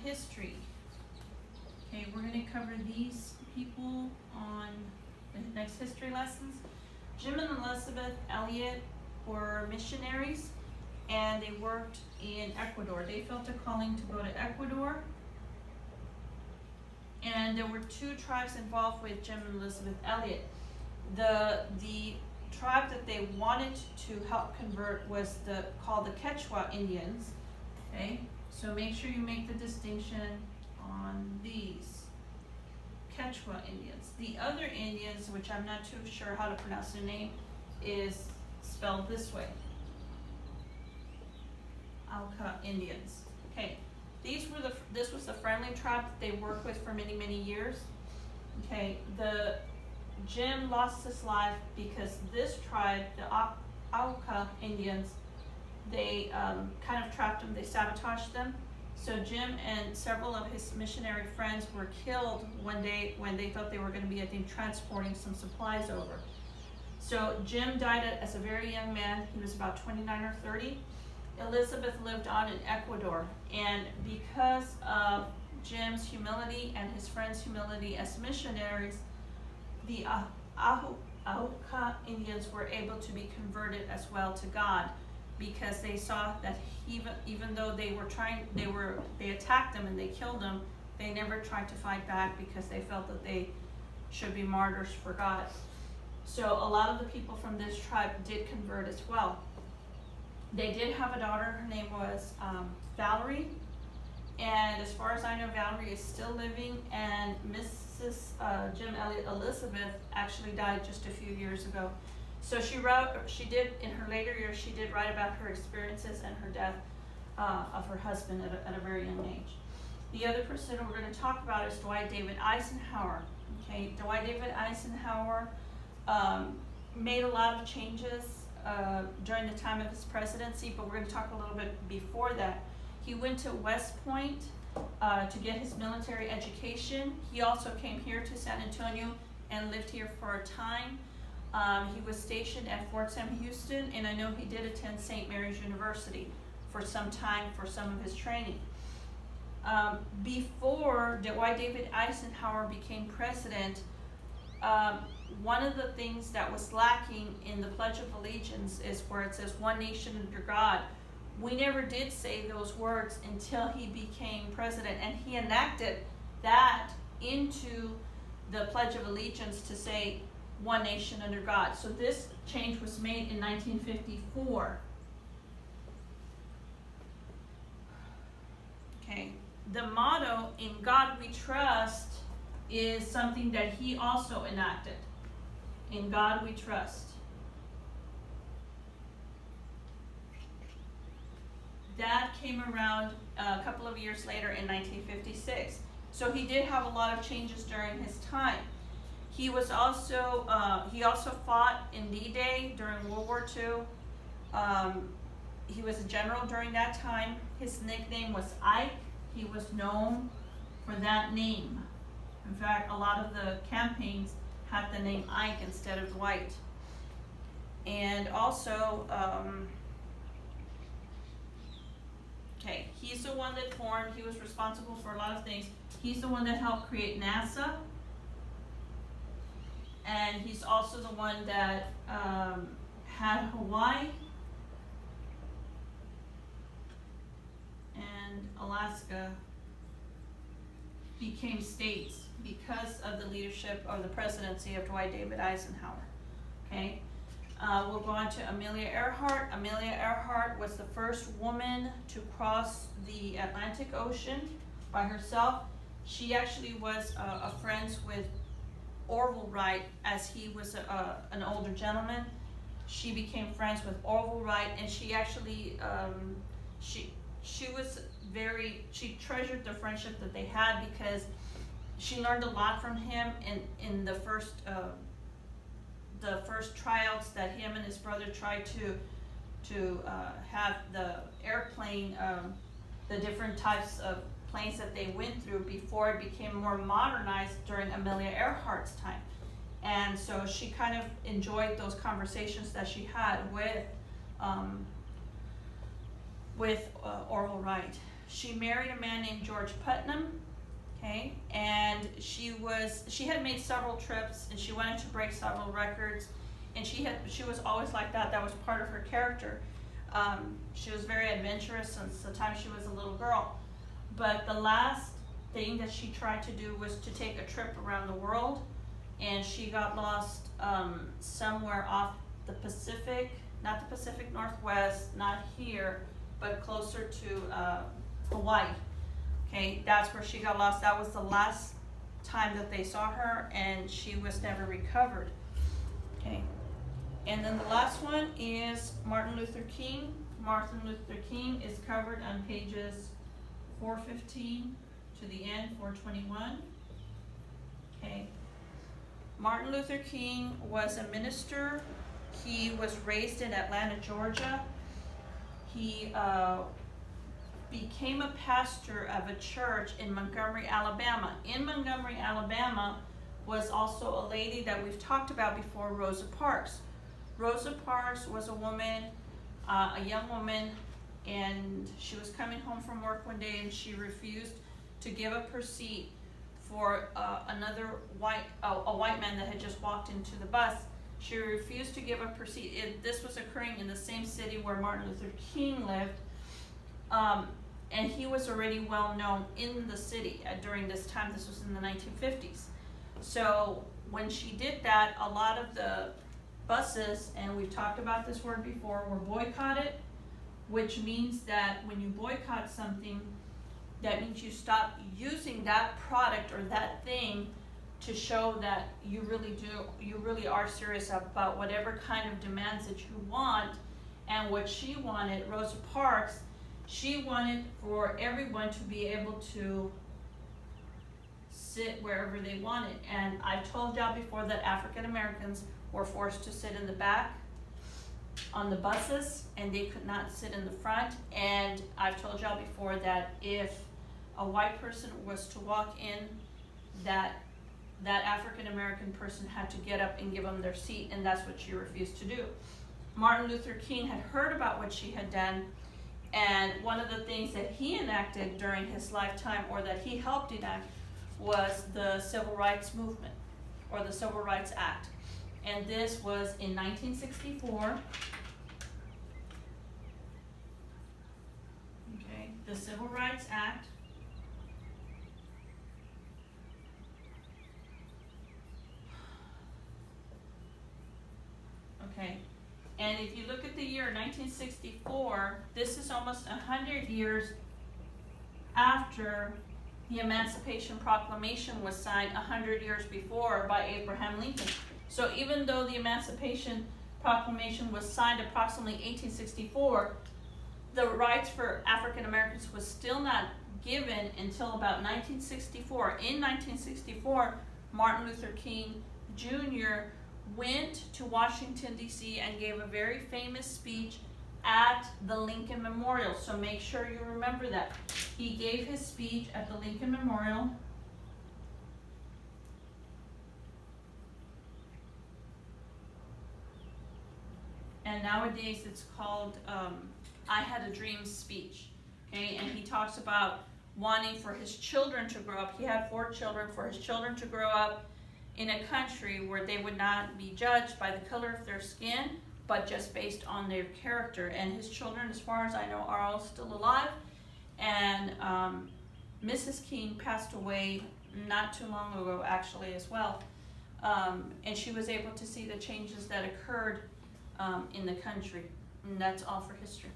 history. Okay, we're going to cover these people on the next history lessons. Jim and Elizabeth Elliot were missionaries, and they worked in Ecuador. They felt a calling to go to Ecuador, and there were two tribes involved with Jim and Elizabeth Elliot. The tribe that they wanted to help convert was called the Quechua Indians. Okay, so make sure you make the distinction on these Quechua Indians. The other Indians, which I'm not too sure how to pronounce their name, is spelled this way: Auca Indians. Okay, this was the friendly tribe that they worked with for many, many years. Okay, Jim lost his life because this tribe, the Auca Indians, they kind of trapped him, they sabotaged them. So Jim and several of his missionary friends were killed one day when they thought they were going to be, I think, transporting some supplies over. So Jim died as a very young man. He was about 29 or 30. Elizabeth lived on in Ecuador, and because of Jim's humility and his friends' humility as missionaries, the Auca Indians were able to be converted as well to God, because they saw that even though they attacked them and they killed them, they never tried to fight back because they felt that they should be martyrs for God. So a lot of the people from this tribe did convert as well. They did have a daughter. Her name was Valerie, and as far as I know, Valerie is still living, and Mrs. Jim Elliot Elizabeth actually died just a few years ago. So she did in her later years, she did write about her experiences and her death of her husband at a very young age. The other person we're going to talk about is Dwight David Eisenhower. Okay, Dwight David Eisenhower made a lot of changes during the time of his presidency, but we're going to talk a little bit before that. He went to West Point to get his military education. He also came here to San Antonio and lived here for a time. He was stationed at Fort Sam Houston, and I know he did attend St. Mary's University for some time for some of his training. Before Dwight David Eisenhower became president, one of the things that was lacking in the Pledge of Allegiance is where it says "one nation under God." We never did say those words until he became president, and he enacted that into the Pledge of Allegiance to say "one nation under God." So this change was made in 1954. Okay, the motto "In God We Trust" is something that he also enacted. In God we trust. That came around a couple of years later in 1956. So he did have a lot of changes during his time. He was also he also fought in D-Day during World War II. He was a general during that time. His nickname was Ike. He was known for that name. In fact, a lot of the campaigns had the name Ike instead of Dwight. And also, okay, he's the one that formed, he was responsible for a lot of things. He's the one that helped create NASA. And he's also the one that had Hawaii and Alaska became states because of the leadership of the presidency of Dwight David Eisenhower. Okay, we'll go on to Amelia Earhart. Amelia Earhart was the first woman to cross the Atlantic Ocean by herself. She actually was friends with Orville Wright as he was an older gentleman. She became friends with Orville Wright, and she actually she treasured the friendship that they had because she learned a lot from him in the first tryouts that him and his brother tried to have the airplane, the different types of planes that they went through before it became more modernized during Amelia Earhart's time. And so she kind of enjoyed those conversations that she had with Orville Wright. she married a man named George Putnam, okay, and she had made several trips, and she wanted to break several records, and she was always like that. That was part of her character. She was very adventurous since the time she was a little girl. But the last thing that she tried to do was to take a trip around the world, and she got lost somewhere off the Pacific, not the Pacific Northwest, not here, but closer to Hawaii. Okay, that's where she got lost. That was the last time that they saw her, and she was never recovered. Okay, and then the last one is Martin Luther King. Martin Luther King is covered on pages 415 to the end, 421. Okay, Martin Luther King was a minister. He was raised in Atlanta, Georgia. He became a pastor of a church in Montgomery, Alabama. In Montgomery, Alabama was also a lady that we've talked about before, Rosa Parks. Rosa Parks was a woman, a young woman, and she was coming home from work one day, and she refused to give up her seat for another a white man that had just walked into the bus. She refused to give up her seat. This was occurring in the same city where Martin Luther King lived, and he was already well known in the city during this time. This was in the 1950s. So when she did that, a lot of the buses, and we've talked about this word before, were boycotted, which means that when you boycott something, that means you stop using that product or that thing to show that you really are serious about whatever kind of demands that you want. And what she wanted, Rosa Parks, she wanted for everyone to be able to sit wherever they wanted. And I've told y'all before that African Americans were forced to sit in the back on the buses, and they could not sit in the front. And I've told y'all before that if a white person was to walk in, that African American person had to get up and give them their seat, and that's what she refused to do. Martin Luther King had heard about what she had done, and one of the things that he enacted during his lifetime, or that he helped enact, was the Civil Rights Movement, or the Civil Rights Act. And this was in 1964. Okay, the Civil Rights Act. Okay, and if you look at the year 1964, this is almost 100 years after the Emancipation Proclamation was signed 100 years before by Abraham Lincoln. So even though the Emancipation Proclamation was signed approximately 1864, the rights for African Americans was still not given until about 1964. In 1964, Martin Luther King Jr. went to Washington, D.C. and gave a very famous speech at the Lincoln Memorial. So make sure you remember that. He gave his speech at the Lincoln Memorial. And nowadays it's called I Had a Dream speech. Okay, and he talks about wanting for his children to grow up. He had 4 children, for his children to grow up in a country where they would not be judged by the color of their skin, but just based on their character. And his children, as far as I know, are all still alive. And Mrs. King passed away not too long ago, actually, as well. And she was able to see the changes that occurred in the country. And that's all for history.